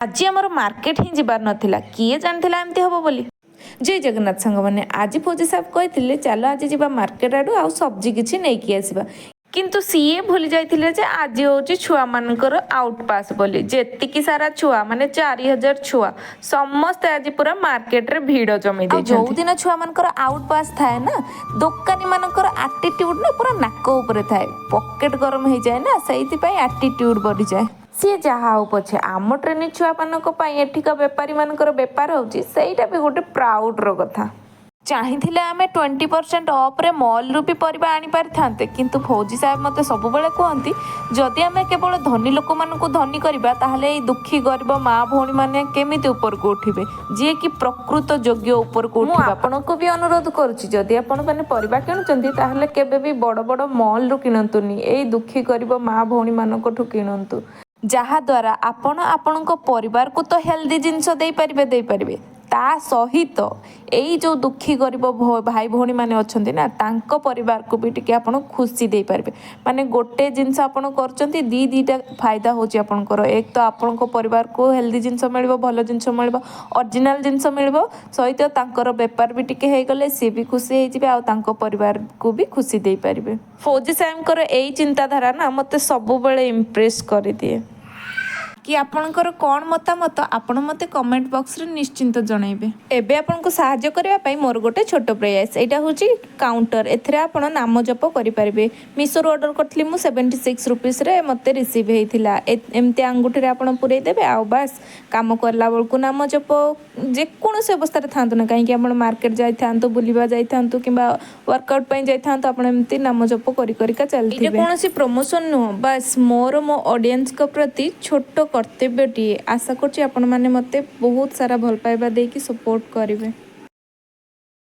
आज आमर मार्केट ही जीवार नाला किए जानी एमती हम बोली। जय जगन्नाथ सांग मैंने आज फौजी साहब कहते चलो आज जा मार्केट आड़ू आ सब्जी किसी नहीं आसवा किंतु सीए भूली जाइए जे आज हूँ छुआ मानकर आउट पास बोली जेतिकी सारा छुआ माने 4000 छुआ समस्ते आज पूरा मार्केट रे भीड़ जमी जो दिन छुआ मानकर आउट पास थाए ना दोकानी मानकर आटिट्यूड ना पूरा नाक ऊपर थाए पॉकेट गरम हो जाए ना से आटिट्यूड बढ़ी जाए सी जहाँ हो पछे आम ट्रेन छुआ मानक एठिका बेपारी मानकर बेपार होउची सेटा भी गोटे प्राउड रो कथा चाहिए आम 20% अफ्रे मल रू भी परिबा आनी पारि थांते किंतु फौजी साहब मते सब बेले कहती जदि आम केवल धनी लोक मानक धनी करबा ताहले दुखी गरीब माँ भौणी माने केमिति ऊपर को उठिबे जे कि प्रकृत योग्य ऊपर को उठिबा आपन को भी अनुरोध करूची जदि आपण माने परिबा किनुचंती ताहले केबे भी बड़ बड़ मल रू किनंतुनी एई दुखी गरीब माँ भौणी मानक ठु किनंतु जहाँ द्वारा आपण आपणको परिवार को तो हेल्दी जिनस दे पारिबे ता सहित यही जो दुखी गरीब भाई भौणी मैंने अच्छा ना तांको परिवार को भी टिके आपण खुशी दे पारे माने गोटे जिनस आपण करचंती दीटा फायदा होची आपणकर एक तो आपण परिवार को हेल्दी जिनस मिलबो भल जिनस मिलबो ओरिजिनल जिनस मिलबो सहित तांकर बेपार भी टिके हे गले सी भी खुशी हे जिबे आ तांको परिवार को भी खुशी दे पारिबे फौजी साहबकर एई चिंताधारा ना मते सब बेले इम्प्रेस कर दिए कि आपणकर कौन मतामत आपण मते कमेंट बॉक्स रे निश्चिंत जणाइबे। एबे आपनको सहाय्य करिया पई मोर गोटे छोट प्रयास एटा होची काउंटर एथरे आपण नाम जप करि परिबे मिशो रो ऑर्डर करथली मु 76 रुपीस रे मते रिसीव हेइथिला एमते अंगूठी रे आपण पुरै देबे आ बस काम करला बेलकु नाम जप जे कोनोसे अवस्था रे थांतु ना काहे कि आपण मार्केट जाई थांतु बुलिबा जाई थांतु किबा वर्कआउट पई जाई थांतु आपण एमते नाम जप करि करिका चलथिबे एटा कोनोसी प्रमोशन नो बस मोर मो ऑडियंस को प्रति छोट कर्तव्यटीए आशा करछि आपण माने मते बहुत सारा भल पाइबा देकी सपोर्ट करिवे।